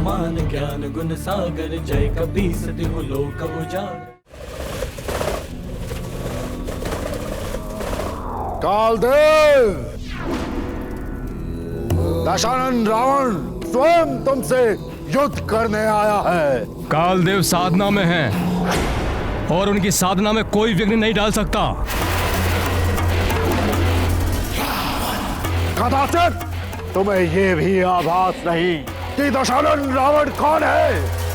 समान ज्ञान गुण सागर, जय कपीस तिहु लोक उजागर। कालदेव, दशानन रावण स्वयं तुमसे युद्ध करने आया है। कालदेव साधना में हैं और उनकी साधना में कोई विघ्न नहीं डाल सकता। कदाचित तुम्हें ये भी आभास नहीं कि दशानन रावण कौन है।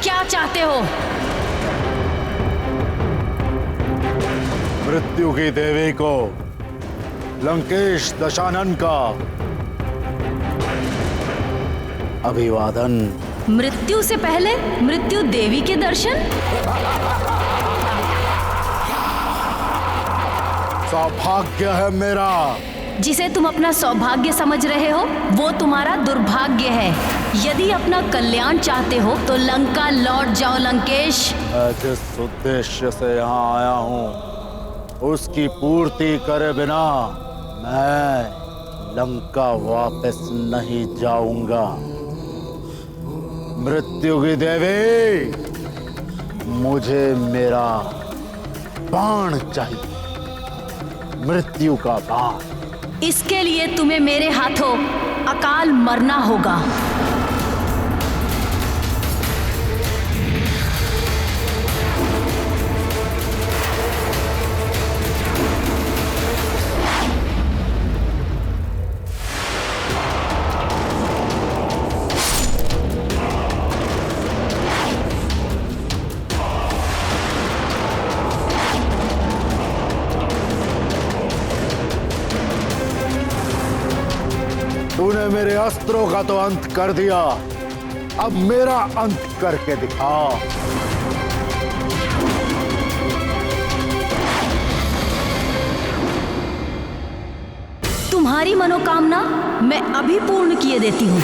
क्या चाहते हो? मृत्यु की देवी को, लंकेश दशानन का अभिवादन। मृत्यु से पहले मृत्यु देवी के दर्शन? सौभाग्य है मेरा। जिसे तुम अपना सौभाग्य समझ रहे हो वो तुम्हारा दुर्भाग्य है। यदि अपना कल्याण चाहते हो तो लंका लौट जाओ लंकेश। जिस उद्देश्य से यहाँ आया हूँ उसकी पूर्ति करे बिना मैं लंका वापस नहीं जाऊंगा। मृत्यु की देवी, मुझे मेरा बाण चाहिए, मृत्यु का बाण। इसके लिए तुम्हें मेरे हाथों अकाल मरना होगा। तूने मेरे अस्त्रों का तो अंत कर दिया, अब मेरा अंत करके दिखा। तुम्हारी मनोकामना मैं अभी पूर्ण किए देती हूँ।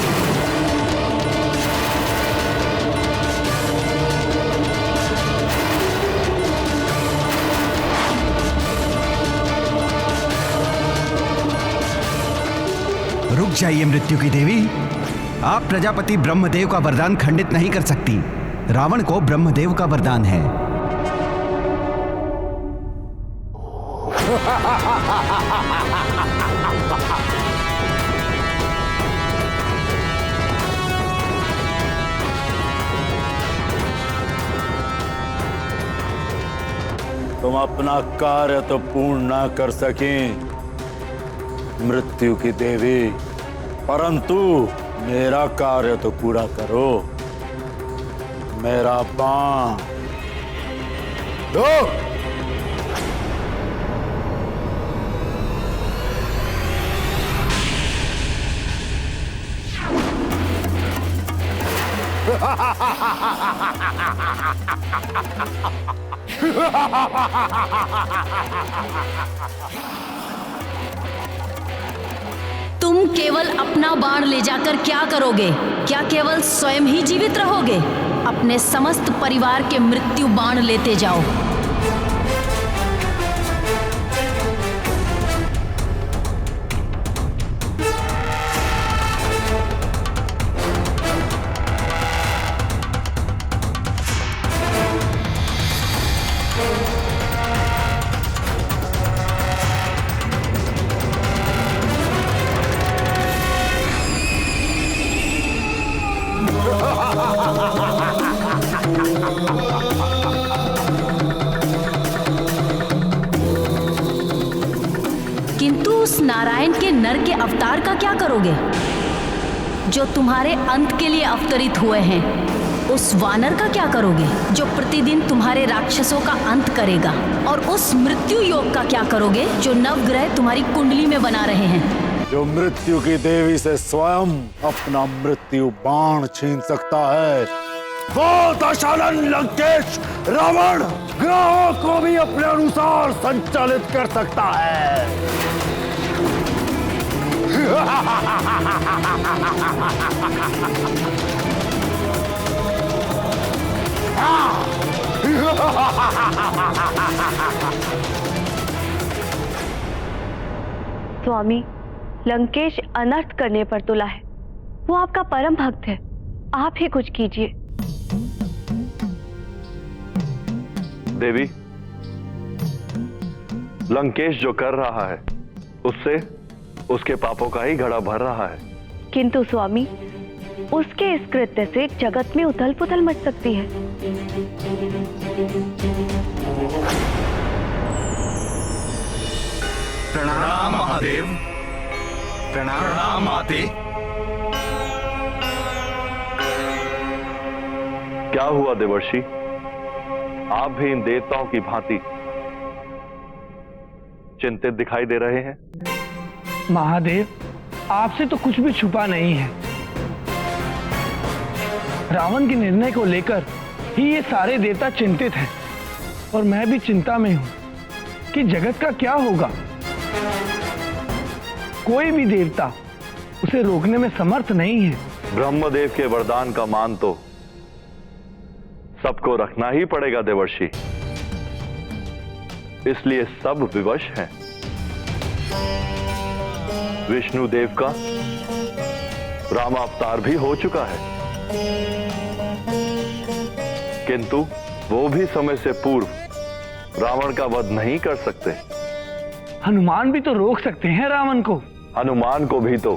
रुक जाइए मृत्यु की देवी, आप प्रजापति ब्रह्मदेव का वरदान खंडित नहीं कर सकती। रावण को ब्रह्मदेव का वरदान है। तुम अपना कार्य तो पूर्ण ना कर सकें मृत्यु की देवी, परंतु मेरा कार्य तो पूरा करो। मेरा बाण दो। तुम केवल अपना बाण ले जाकर क्या करोगे? क्या केवल स्वयं ही जीवित रहोगे? अपने समस्त परिवार के मृत्यु बाण लेते जाओ। किंतु उस नारायण के नर के अवतार का क्या करोगे जो तुम्हारे अंत के लिए अवतरित हुए हैं? उस वानर का क्या करोगे जो प्रतिदिन तुम्हारे राक्षसों का अंत करेगा? और उस मृत्यु योग का क्या करोगे जो नवग्रह तुम्हारी कुंडली में बना रहे हैं? जो मृत्यु की देवी से स्वयं अपना मृत्यु बाण छीन सकता है, वो दशानन लंकेश रावण ग्रहों को भी अपने अनुसार संचालित कर सकता है। स्वामी, लंकेश अनर्थ करने पर तुला है। वो आपका परम भक्त है, आप ही कुछ कीजिए। देवी, लंकेश जो कर रहा है उससे उसके पापों का ही घड़ा भर रहा है। किंतु स्वामी, उसके इस कृत्य से जगत में उथल पुथल मच सकती है। प्रणाम महादेव। प्रणाम माते। क्या हुआ देवर्षि, आप भी इन देवताओं की भांति चिंतित दिखाई दे रहे हैं? महादेव, आपसे तो कुछ भी छुपा नहीं है। रावण के निर्णय को लेकर ही ये सारे देवता चिंतित हैं और मैं भी चिंता में हूं कि जगत का क्या होगा। कोई भी देवता उसे रोकने में समर्थ नहीं है। ब्रह्मदेव के वरदान का मान तो सबको रखना ही पड़ेगा देवर्षि, इसलिए सब विवश हैं। विष्णु देव का राम अवतार भी हो चुका है, किंतु वो भी समय से पूर्व रावण का वध नहीं कर सकते। हनुमान भी तो रोक सकते हैं रावण को। हनुमान को भी तो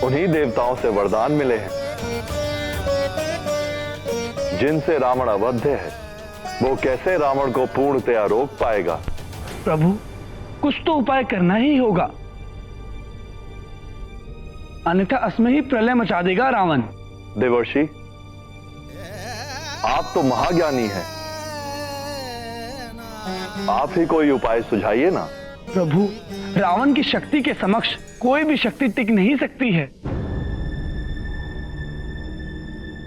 उन्हीं देवताओं से वरदान मिले हैं जिनसे रावण अवध्य है। वो कैसे रावण को पूर्णतया रोक पाएगा? प्रभु, कुछ तो उपाय करना ही होगा, अन्यथा असमय ही प्रलय मचा देगा रावण। देवर्षि, आप तो महाज्ञानी हैं, आप ही कोई उपाय सुझाइए ना। प्रभु, रावण की शक्ति के समक्ष कोई भी शक्ति टिक नहीं सकती है।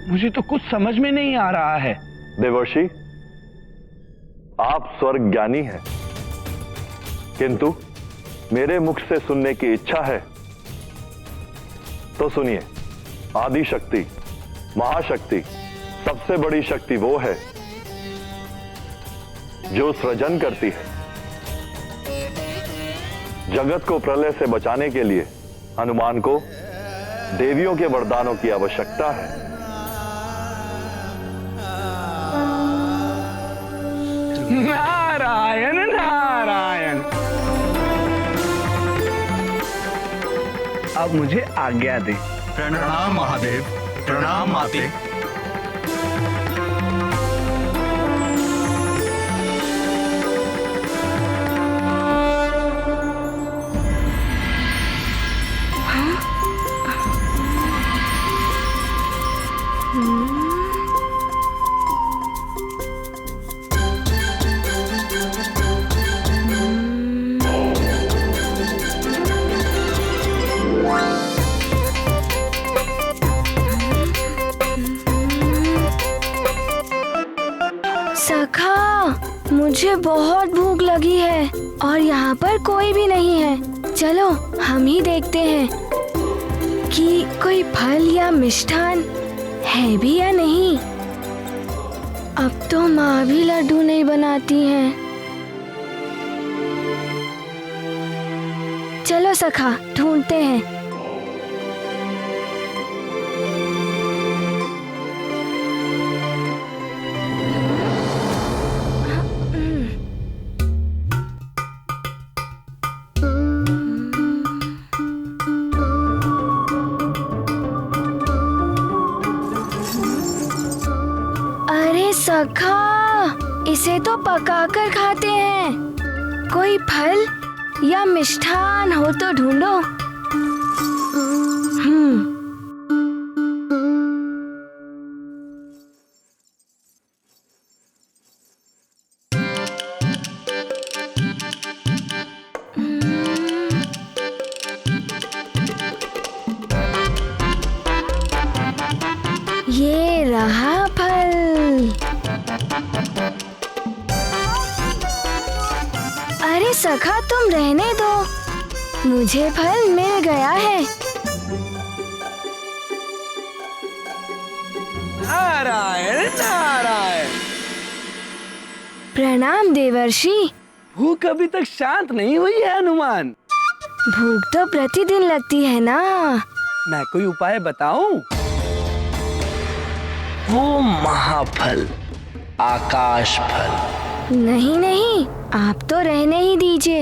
मुझे तो कुछ समझ में नहीं आ रहा है। देवर्षि, आप स्वर्ग ज्ञानी हैं, किंतु मेरे मुख से सुनने की इच्छा है तो सुनिए। आदि शक्ति, महाशक्ति, सबसे बड़ी शक्ति वो है जो सृजन करती है। जगत को प्रलय से बचाने के लिए हनुमान को देवियों के वरदानों की आवश्यकता है। नारायण नारायण। अब मुझे आज्ञा दे। प्रणाम महादेव। प्रणाम माते। सखा, मुझे बहुत भूख लगी है और यहाँ पर कोई भी नहीं है। चलो हम ही देखते हैं कि कोई फल या मिष्ठान है भी या नहीं। अब तो माँ भी लड्डू नहीं बनाती हैं। चलो सखा, ढूंढते हैं। सखा, इसे तो पकाकर खाते हैं। कोई फल या मिष्ठान हो तो ढूंढो। ये रहा फल। अरे सखा, तुम रहने दो, मुझे फल मिल गया है। नारायण नारायण। प्रणाम देवर्षि। भूख अभी तक शांत नहीं हुई है हनुमान। भूख तो प्रतिदिन लगती है ना। मैं कोई उपाय बताऊं? वो महाफल, आकाश फल। नहीं नहीं, आप तो रहने ही दीजिए।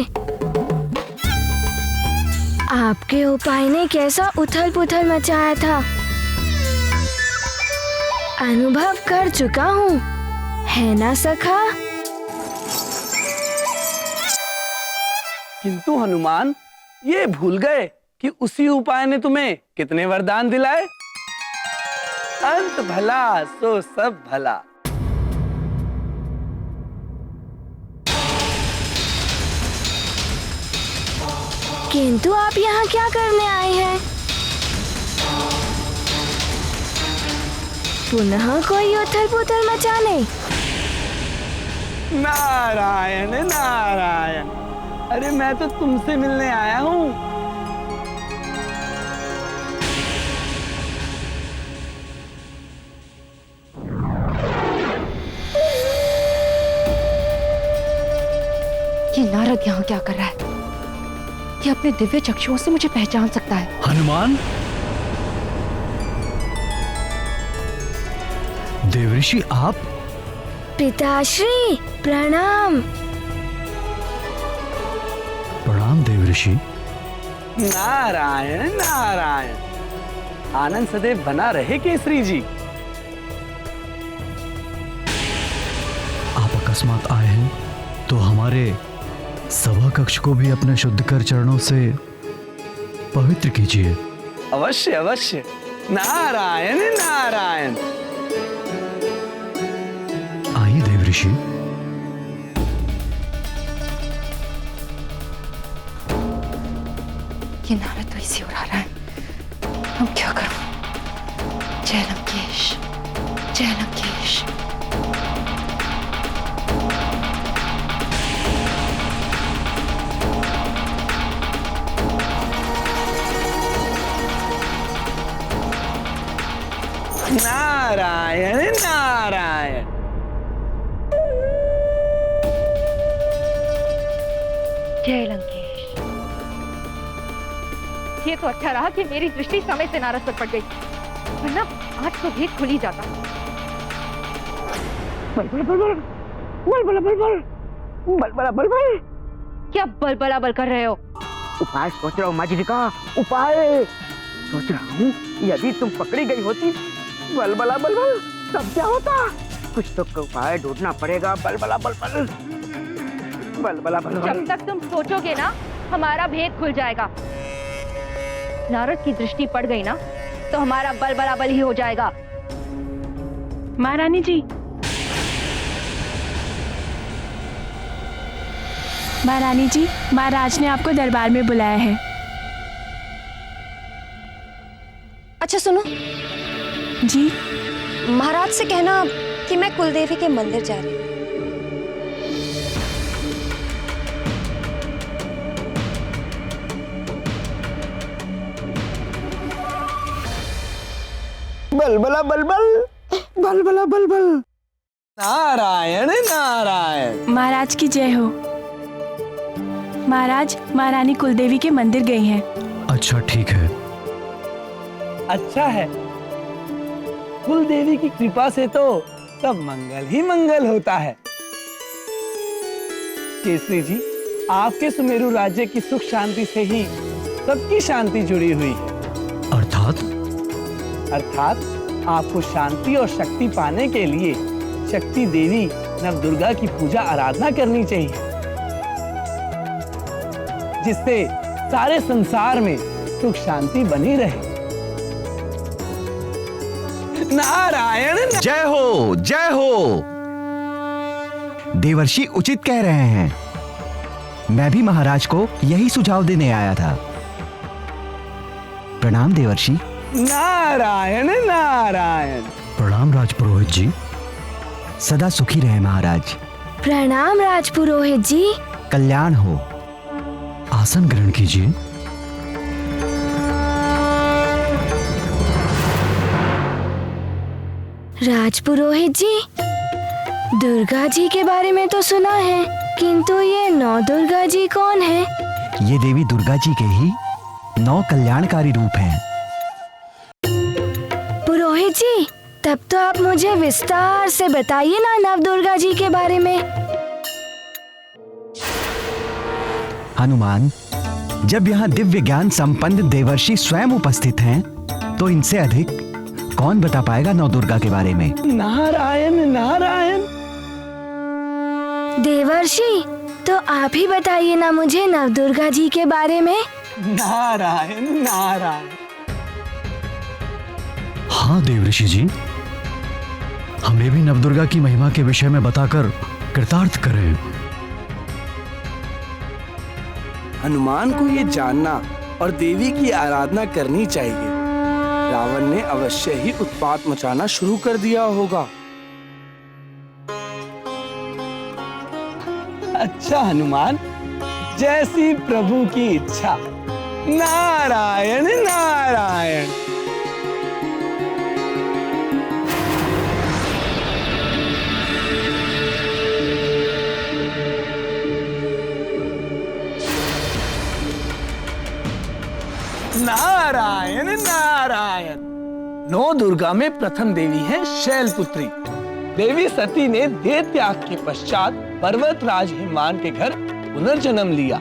आपके उपाय ने कैसा उथल पुथल मचाया था, अनुभव कर चुका हूँ, है ना सखा? किंतु हनुमान, ये भूल गए कि उसी उपाय ने तुम्हें कितने वरदान दिलाए। अंत भला सो सब भला। किंतु आप यहाँ क्या करने आए हैं? पुनः कोई उथल पुथल मचाने? नारायण नारायण। अरे मैं तो तुमसे मिलने आया हूँ। ये नारद यहाँ क्या कर रहा है? ये अपने दिव्य चक्षुओं से मुझे पहचान सकता है। हनुमान, देवऋषि आप? पिताश्री प्रणाम। प्रणाम देवऋषि। नारायण नारायण। आनंद सदैव बना रहे केसरी जी। आप अकस्मात आए हैं तो हमारे सभा कक्ष को भी अपने शुद्ध कर चरणों से पवित्र कीजिए। अवश्य अवश्य। नारायण नारायण। आइए देवऋषि। ये नारद तो इसी ओर आ रहा है। हम क्या करूं? जय लंकेश, जय लंकेश। नारायण नारायण। जय लंकेश। ये तो अच्छा रहा कि मेरी दृष्टि समय से नारद पर पड़ गई, वरना आज तो भेद खुल ही जाता। बल बल बल बल बल बल बल बल बल बल बल। क्या बलबला बल कर रहे हो? उपाय सोच रहा हूँ माँ जी का। उपाय सोच रहा हूँ, यदि तुम पकड़ी गई होती बलबला बलबल, तब क्या होता? कुछ तो उपाय ढूंढना पड़ेगा। बलबला बलबल बलबला बलबल। जब तक तुम सोचोगे ना, हमारा भेद खुल जाएगा। नारद की दृष्टि पड़ गई ना, तो हमारा बलबला बल ही हो जाएगा। महारानी जी, महारानी जी, महाराज ने आपको दरबार में बुलाया है। अच्छा सुनो जी। महाराज से कहना कि मैं कुलदेवी के मंदिर जा रही हूँ। बलबला बलबल बलबला बलबल। नारायण नारायण। महाराज की जय हो। महाराज, महारानी कुलदेवी के मंदिर गई हैं। अच्छा ठीक है। अच्छा है। कुलदेवी की कृपा से तो सब मंगल ही मंगल होता है। केसरी जी, आपके सुमेरु राज्य की सुख शांति से ही सबकी शांति जुड़ी हुई है। अर्थात? अर्थात आपको शांति और शक्ति पाने के लिए शक्ति देवी नवदुर्गा की पूजा आराधना करनी चाहिए, जिससे सारे संसार में सुख शांति बनी रहे। नारायण जय हो, जय हो। देवर्षि उचित कह रहे हैं। मैं भी महाराज को यही सुझाव देने आया था। प्रणाम देवर्षि। नारायण नारायण। प्रणाम राजपुरोहित जी। सदा सुखी रहे महाराज। प्रणाम राजपुरोहित जी। कल्याण हो। आसन ग्रहण कीजिए। राजपुरोहित जी, दुर्गा जी के बारे में तो सुना है, किंतु ये नौ दुर्गा जी कौन है? ये देवी दुर्गा जी के ही 9 कल्याणकारी रूप हैं। पुरोहित जी, तब तो आप मुझे विस्तार से बताइए ना नव दुर्गा जी के बारे में। हनुमान, जब यहाँ दिव्य ज्ञान संपन्न देवर्षि स्वयं उपस्थित हैं, तो इनसे अधिक कौन बता पाएगा नौ दुर्गा के बारे में? नारायण नारायण। देवर्षि, तो आप ही बताइए ना मुझे नव दुर्गा जी के बारे में। नारायण नारायण। हाँ देवर्षि जी, हमें भी नवदुर्गा की महिमा के विषय में बताकर कृतार्थ करें। हनुमान को ये जानना और देवी की आराधना करनी चाहिए। रावण ने अवश्य ही उत्पात मचाना शुरू कर दिया होगा। अच्छा हनुमान, जैसी प्रभु की इच्छा। नारायण नारायण। नारायण नारायण। नौ दुर्गा में प्रथम देवी है शैलपुत्री। देवी सती ने देह त्याग के पश्चात पर्वतराज हिमवान के घर पुनर्जन्म लिया।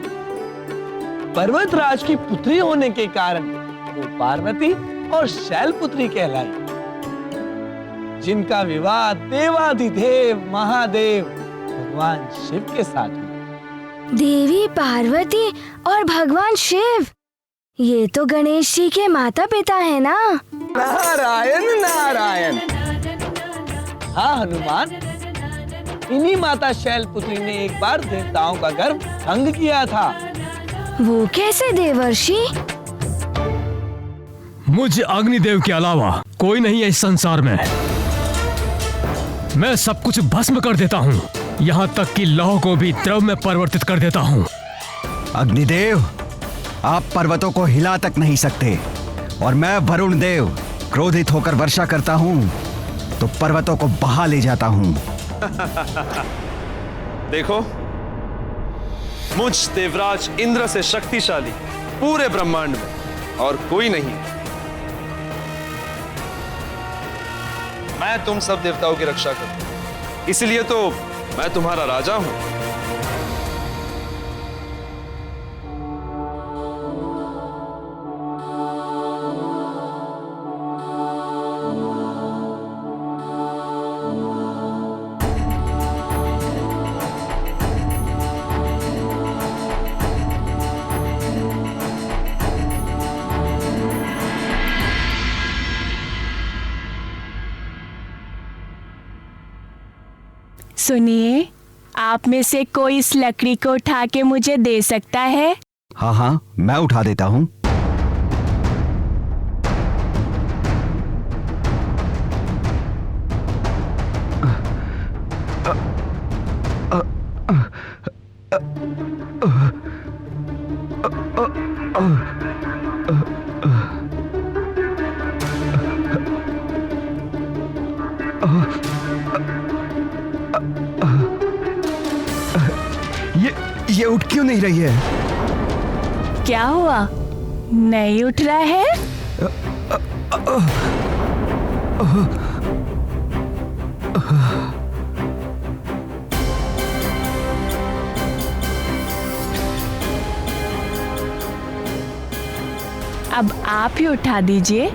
पर्वतराज की पुत्री होने के कारण वो पार्वती और शैलपुत्री कहलाई, जिनका विवाह देवाधिदेव महादेव भगवान शिव के साथ हुआ। देवी पार्वती और भगवान शिव, ये तो गणेश जी के माता पिता है ना? नारायण नारायण। हाँ हनुमान, इन्हीं माता शैलपुत्री ने एक बार देवताओं का गर्भ भंग किया था। वो कैसे देवर्षि? मुझ अग्निदेव के अलावा कोई नहीं है इस संसार में। मैं सब कुछ भस्म कर देता हूँ, यहाँ तक कि लौह को भी द्रव में परिवर्तित कर देता हूँ। अग्निदेव, आप पर्वतों को हिला तक नहीं सकते, और मैं वरुण देव क्रोधित होकर वर्षा करता हूँ तो पर्वतों को बहा ले जाता हूँ। देखो, मुझ देवराज इंद्र से शक्तिशाली पूरे ब्रह्मांड में और कोई नहीं। मैं तुम सब देवताओं की रक्षा करता हूं, इसलिए तो मैं तुम्हारा राजा हूं। सुनिए, आप में से कोई इस लकड़ी को उठा के मुझे दे सकता है? हाँ हाँ, मैं उठा देता हूँ। ये उठ क्यों नहीं रही है? क्या हुआ? नहीं उठ रहा है? अब आप ही उठा दीजिए।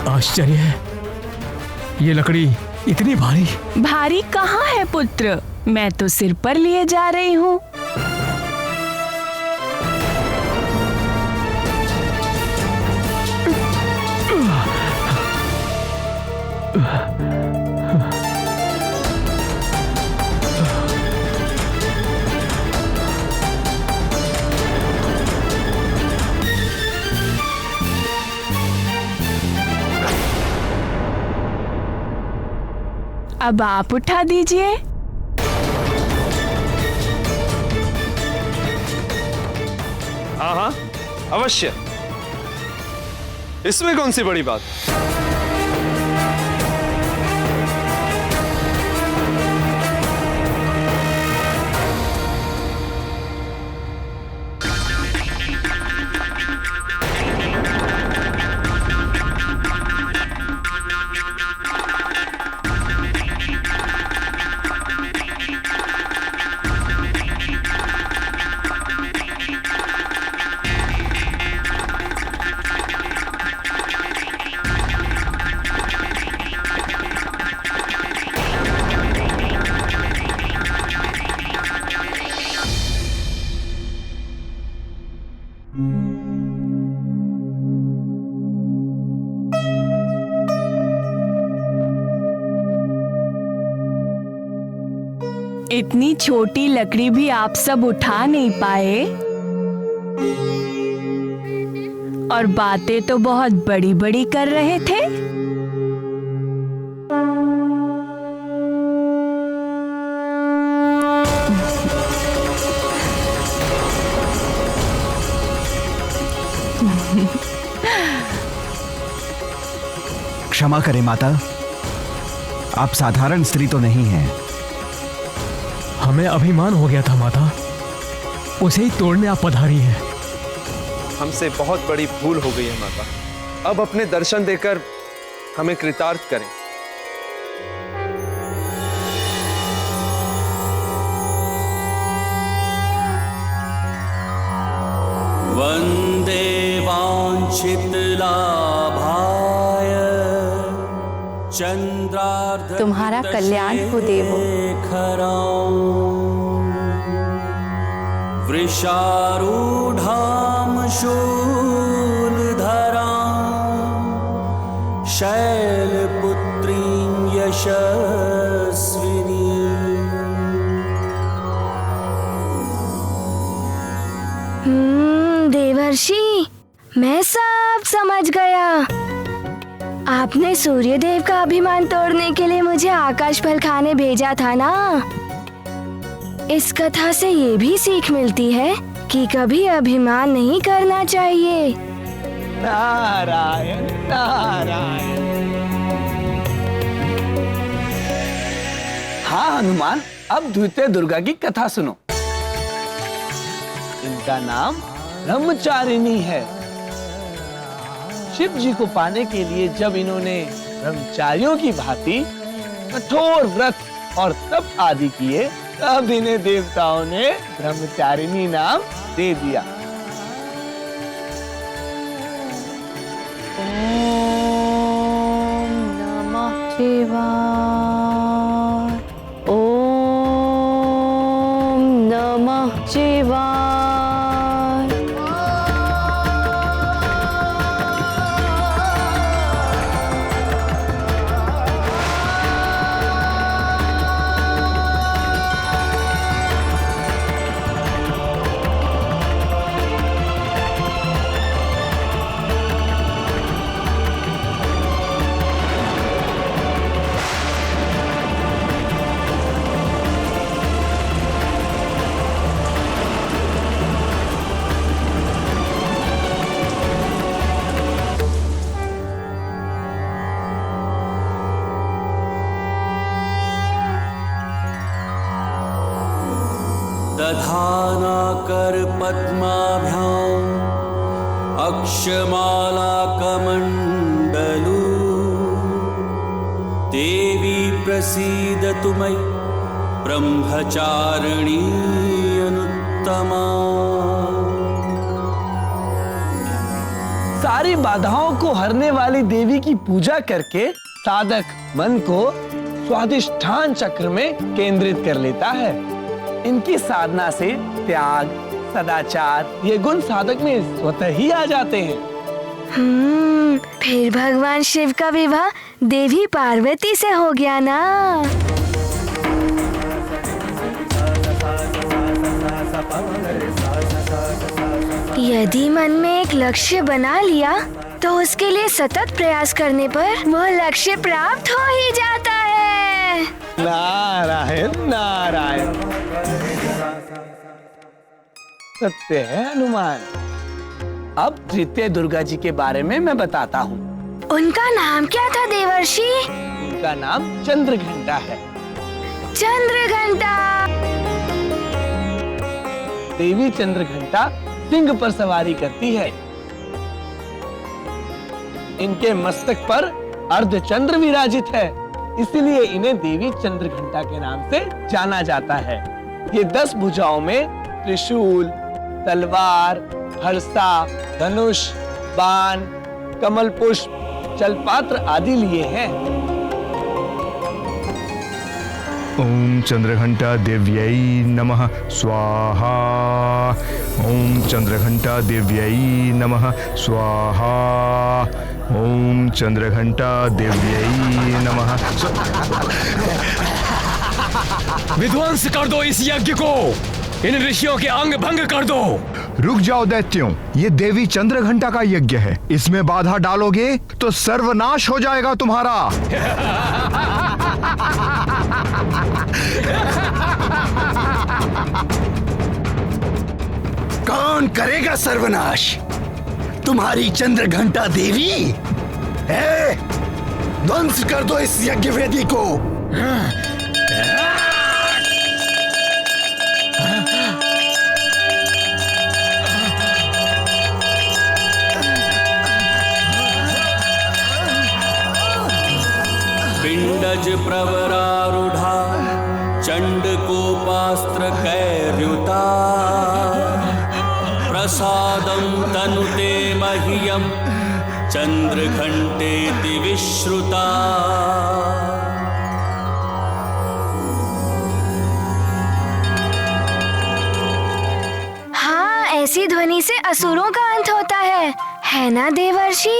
आश्चर्य है, ये लकड़ी इतनी भारी। भारी कहाँ है पुत्र, मैं तो सिर पर लिए जा रही हूँ। अब आप उठा दीजिए। हाँ हाँ अवश्य, इसमें कौन सी बड़ी बात। इतनी छोटी लकड़ी भी आप सब उठा नहीं पाए, और बातें तो बहुत बड़ी बड़ी कर रहे थे। क्षमा करें माता, आप साधारण स्त्री तो नहीं हैं। हमें अभिमान हो गया था माता, उसे ही तोड़ने आप पधारी हैं। हमसे बहुत बड़ी भूल हो गई है माता, अब अपने दर्शन देकर हमें कृतार्थ करें। वंदे वांछित लाभाय चंद्रार्ध तुम्हारा कल्याण हो देवो। वृषारूढ़ाम शूलधरां शैलपुत्रीं यशस्विनी। देवर्षि, मैं सब समझ गया। आपने सूर्यदेव का अभिमान तोड़ने के लिए मुझे आकाश फल खाने भेजा था ना। इस कथा से ये भी सीख मिलती है कि कभी अभिमान नहीं करना चाहिए। नारायण नारायण। हाँ हनुमान, अब द्वितीय दुर्गा की कथा सुनो। इनका नाम ब्रह्मचारिणी है। शिव जी को पाने के लिए जब इन्होंने ब्रह्मचारियों की भांति कठोर व्रत और तप आदि किए, तब इन्हें देवताओं ने ब्रह्मचारिणी नाम दे दिया। ओम नमः शिवाय, ओम नमः शिवाय। दधाना कर पद्माभ्यां अक्षमालाकमण्डलू देवी प्रसीदतु मयि ब्रह्मचारिणी अनुत्तमा। सारी बाधाओं को हरने वाली देवी की पूजा करके साधक मन को स्वाधिष्ठान चक्र में केंद्रित कर लेता है। इनकी साधना से त्याग, सदाचार ये गुण साधक में स्वतः ही आ जाते हैं। फिर भगवान शिव का विवाह देवी पार्वती से हो गया ना। यदि मन में एक लक्ष्य बना लिया तो उसके लिए सतत प्रयास करने पर वो लक्ष्य प्राप्त हो ही जाता है। नारायण नारायण, सत्य है हनुमान। अब तृतीय दुर्गा जी के बारे में मैं बताता हूँ। उनका नाम क्या था देवर्षि? उनका नाम चंद्रघंटा है। चंद्रघंटा। देवी चंद्रघंटा सिंह पर सवारी करती है। इनके मस्तक पर अर्धचंद्र विराजित है, इसलिए इन्हें देवी चंद्रघंटा के नाम से जाना जाता है। ये 10 भुजाओं में त्रिशूल, तलवार, फरसा, धनुष, बाण, कमल पुष्प, जलपात्र आदि लिए हैं। ओम चंद्रघंटा देव्यै नमः स्वाहा। ओम चंद्रघंटा देव्यै नमः स्वाहा। ओम चंद्रघंटा देव्यै नमः। विध्वंस कर दो इस यज्ञ को, इन ऋषियों के अंग भंग कर दो। रुक जाओ दैत्यों, ये देवी चंद्रघंटा का यज्ञ है, इसमें बाधा डालोगे तो सर्वनाश हो जाएगा तुम्हारा। कौन करेगा सर्वनाश? तुम्हारी चंद्रघंटा देवी है। ध्वंस कर दो इस यज्ञ वेदी को। पिंडज प्रवरारूढ़ा चंडकोपास्त्र कैर्युता प्रसादं तनुते मह्यं चंद्रघंटेति विश्रुता। हाँ, ऐसी ध्वनि से असुरों का अंत होता है ना देवर्षि?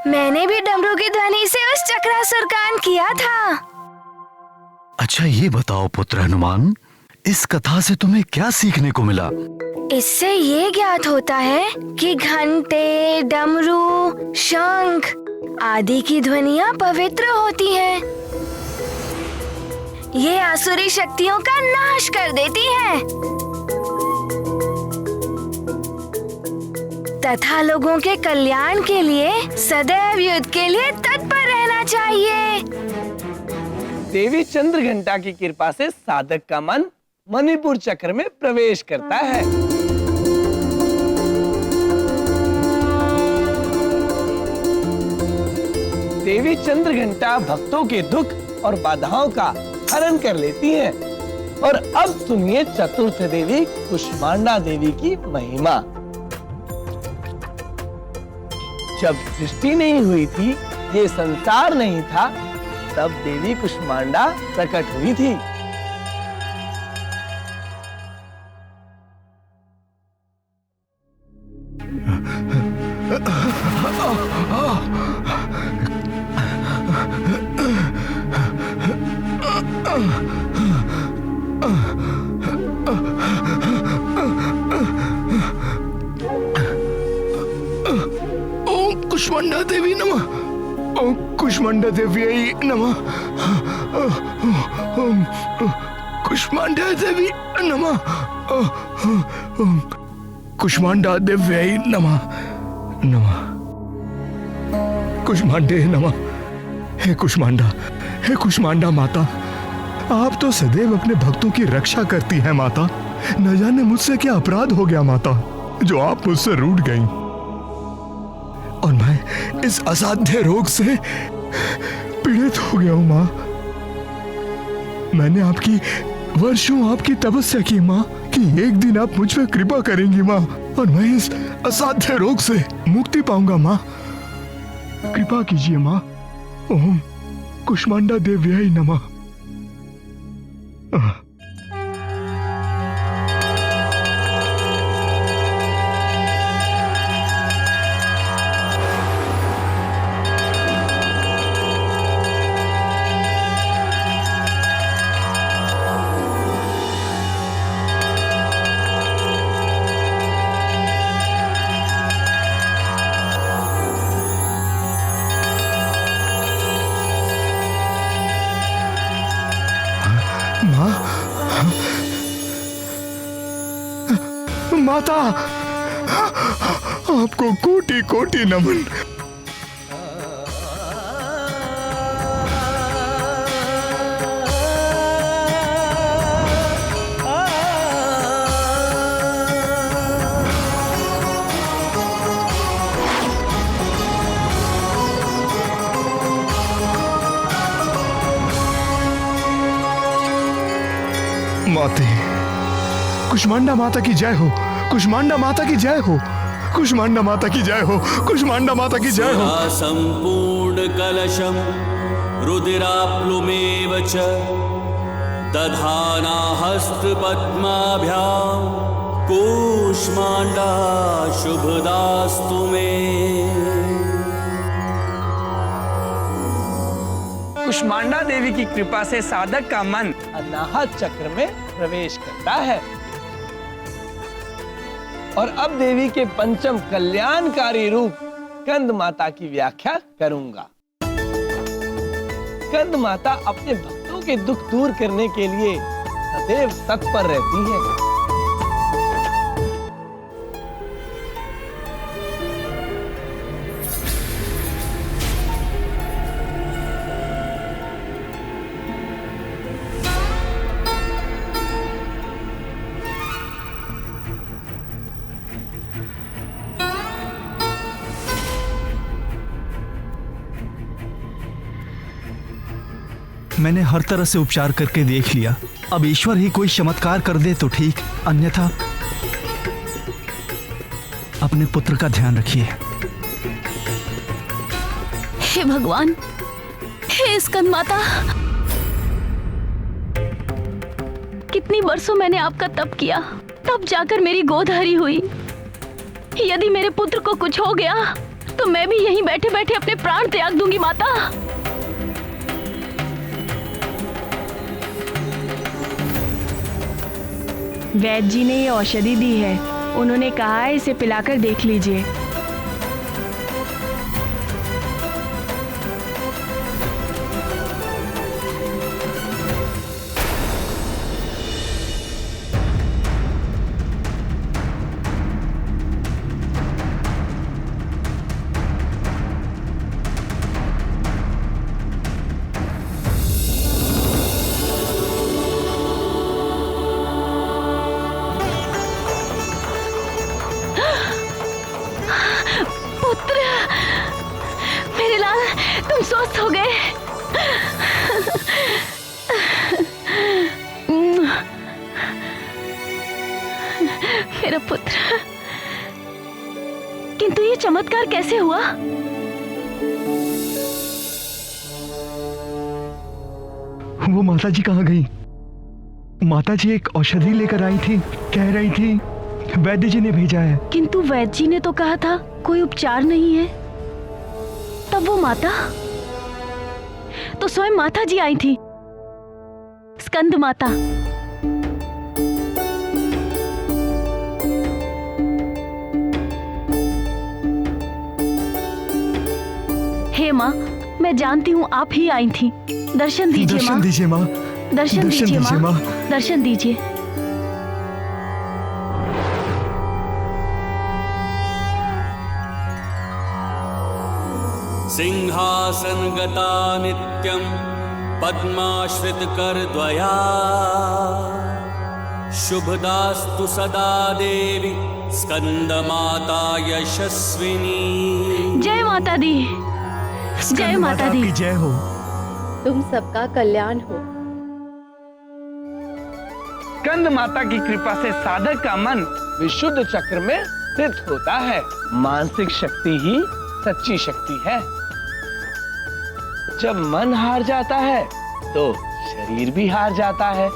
मैंने भी डमरू की ध्वनि से उस चक्रासुर का अंत किया था। अच्छा ये बताओ पुत्र हनुमान, इस कथा से तुम्हें क्या सीखने को मिला? इससे ये ज्ञात होता है कि घंटे, डमरू, शंख आदि की ध्वनियाँ पवित्र होती हैं। ये आसुरी शक्तियों का नाश कर देती हैं तथा लोगों के कल्याण के लिए सदैव युद्ध के लिए तत्पर रहना चाहिए। देवी चंद्रघंटा की कृपा से साधक का मन मणिपुर चक्र में प्रवेश करता है। देवी चंद्रघंटा भक्तों के दुख और बाधाओं का हरण कर लेती है। और अब सुनिए चतुर्थ देवी कुष्मांडा देवी की महिमा। जब सृष्टि नहीं हुई थी, ये संसार नहीं था, तब देवी कुष्मांडा प्रकट हुई थी। कुष्मांडा देवी नमः। ओम कुष्मांडा देव्यै नमः। ओम कुष्मांडा देवी नमः। ओम कुष्मांडा देव्यै नमः। नमः कुष्मांडे नमः। हे कुष्मांडा माता, आप तो सदैव अपने भक्तों की रक्षा करती हैं माता। न जाने मुझसे क्या अपराध हो गया माता। जो आप मुझसे रूठ गई, और मैं इस असाध्य रोग से पीड़ित हो गया हूं माँ। मैंने वर्षों आपकी तपस्या की माँ कि एक दिन आप मुझ पर कृपा करेंगी माँ, और मैं इस असाध्य रोग से मुक्ति पाऊंगा माँ। कृपा कीजिए माँ। ओम कुष्मांडा देव्याय नमः। माता, आपको कोटि कोटि नमन। माते, कुष्मांडा माता की जय हो, कुष्मांडा माता की जय हो, कुष्मांडा माता की जय हो, कुष्मांडा माता की जय हो। संपूर्ण कलशम रुदिराप्लुमेव च दधाना हस्त पद्माभ्याम कुष्मांडा शुभदास्तु मे। कुष्मांडा देवी की कृपा से साधक का मन अनाहत चक्र में प्रवेश करता है, और अब देवी के पंचम कल्याणकारी रूप स्कंद माता की व्याख्या करूंगा। स्कंद माता अपने भक्तों के दुख दूर करने के लिए सदैव तत्पर रहती है। मैंने हर तरह से उपचार करके देख लिया, अब ईश्वर ही कोई चमत्कार कर दे तो ठीक, अन्यथा अपने पुत्र का ध्यान रखिए। हे भगवान, हे स्कंद माता, कितनी बरसों मैंने आपका तप किया, तब जाकर मेरी गोद हरी हुई। यदि मेरे पुत्र को कुछ हो गया तो मैं भी यहीं बैठे बैठे अपने प्राण त्याग दूंगी माता। वैद्य जी ने ये औषधि दी है, उन्होंने कहा है इसे पिलाकर देख लीजिए। स्वस्थ हो गए। मेरा पुत्र, किंतु ये चमत्कार कैसे हुआ? वो माता जी कहाँ गई? माता जी एक औषधि लेकर आई थी, कह रही थी वैद्य जी ने भेजा है। किंतु वैद्य जी ने तो कहा था कोई उपचार नहीं है। तब वो माता तो स्वयं माता जी आई थी, स्कंद माता। हे माँ, मैं जानती हूँ आप ही आई थी। दर्शन दीजिए माँ। दर्शन दीजिए माँ। दर्शन दीजिए माँ। दर्शन दीजिए। सिंहासन गता नित्यं पद्माश्रित कर द्वया शुभदास्तु सदा देवी स्कंदमाता यशस्विनी। जय माता दी, जय माता दी। जय हो। तुम सबका कल्याण हो। स्कंद माता की कृपा से साधक का मन विशुद्ध चक्र में स्थित होता है। मानसिक शक्ति ही सच्ची शक्ति है। जब मन हार जाता है तो शरीर भी हार जाता है।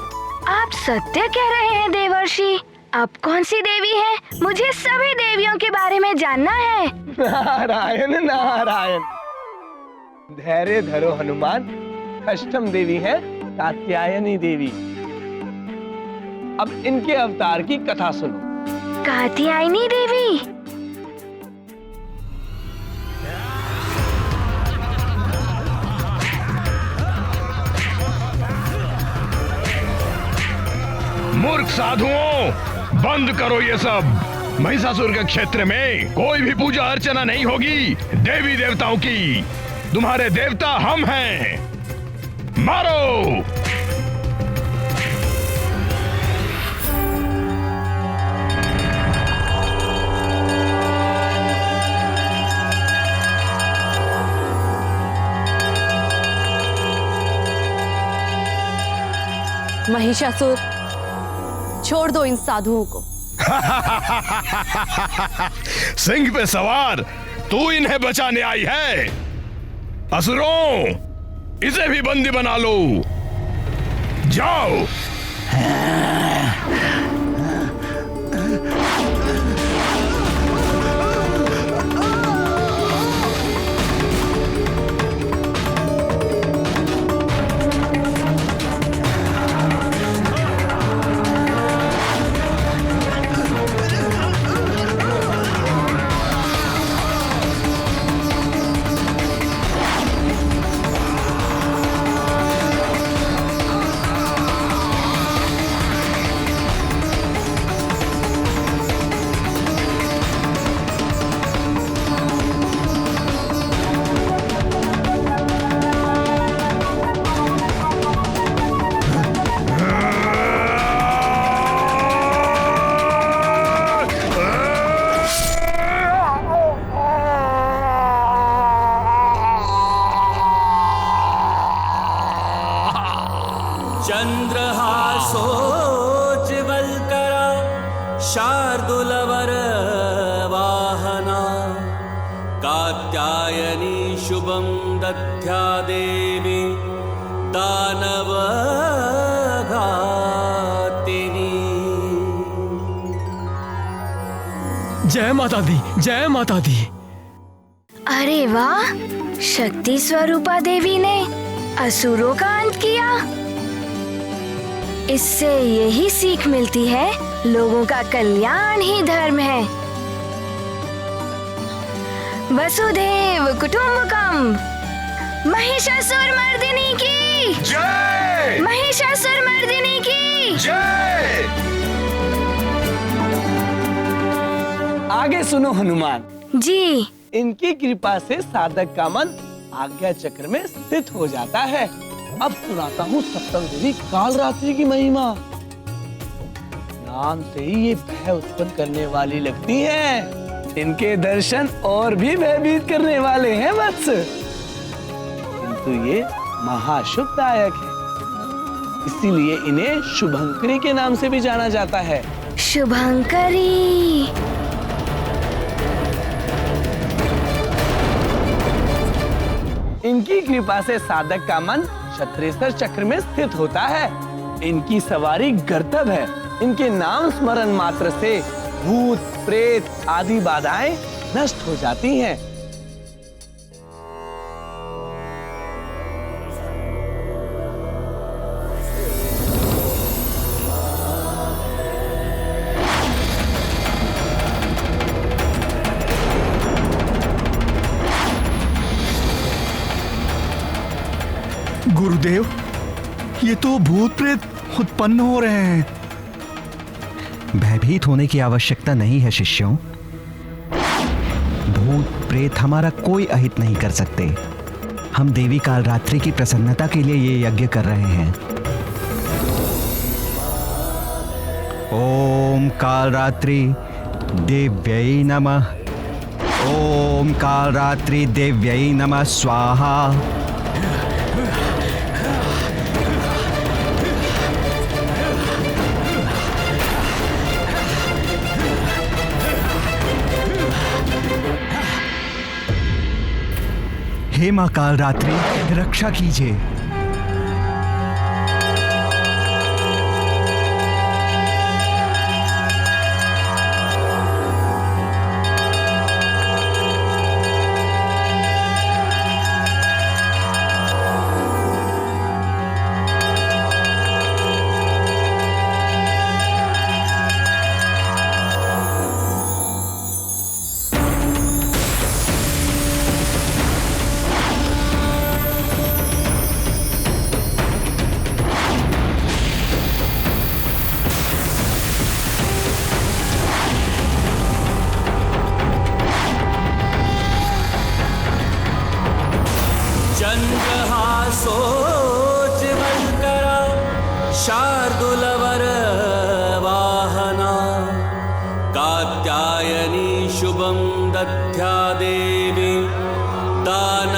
आप सत्य कह रहे हैं देवर्षि। आप कौन सी देवी है? मुझे सभी देवियों के बारे में जानना है। नारायण नारायण। धैर्य धरो हनुमान। अष्टम देवी है कात्यायनी देवी। अब इनके अवतार की कथा सुनो। कात्यायनी देवी। मूर्ख साधुओं, बंद करो ये सब। महिषासुर के क्षेत्र में कोई भी पूजा अर्चना नहीं होगी देवी देवताओं की। तुम्हारे देवता हम हैं। मारो। महिषासुर, छोड़ दो इन साधुओं को। सिंह पे सवार तू इन्हें बचाने आई है। असुरों, इसे भी बंदी बना लो। जाओ। चंद्रहासोज्ज्वलकरा शार्दूलवर वाहना कात्यायनी शुभं दध्या देवी दानवघातिनी। जय माता दी, जय माता दी। अरे वाह, शक्ति स्वरूपा देवी ने असुरों का अंत किया। इससे यही सीख मिलती है, लोगों का कल्याण ही धर्म है। वसुधैव कुटुंबकम। महिषासुर मर्दिनी की जय। महिषासुर मर्दिनी की जय। आगे सुनो हनुमान जी। इनकी कृपा से साधक का मन आज्ञा चक्र में स्थित हो जाता है। अब सुनाता हूँ सप्तम देवी कालरात्रि की महिमा। नाम से ही ये भय उत्पन्न करने वाली लगती हैं। इनके दर्शन और भी भयभीत करने वाले हैं वत्स, किंतु ये महाशुभदायक है। इसीलिए इन्हें शुभंकरी के नाम से भी जाना जाता है। शुभंकरी। इनकी कृपा से साधक का मन क्षत्रेश्वर चक्र में स्थित होता है। इनकी सवारी गर्तभ है। इनके नाम स्मरण मात्र से भूत प्रेत आदि बाधाएं नष्ट हो जाती हैं। गुरुदेव, ये तो भूत प्रेत उत्पन्न हो रहे हैं। भयभीत होने की आवश्यकता नहीं है शिष्यों। भूत प्रेत हमारा कोई अहित नहीं कर सकते। हम देवी कालरात्रि की प्रसन्नता के लिए ये यज्ञ कर रहे हैं। ओम कालरात्रि देव्यै नमः। ओम कालरात्रि देव्यै नमः स्वाहा। हे मां कालरात्रि, रक्षा कीजिए। चंद्रहासोज्ज्वलकरा शार्दूलवर वाहना कात्यायनी शुभं दद्या देवी दान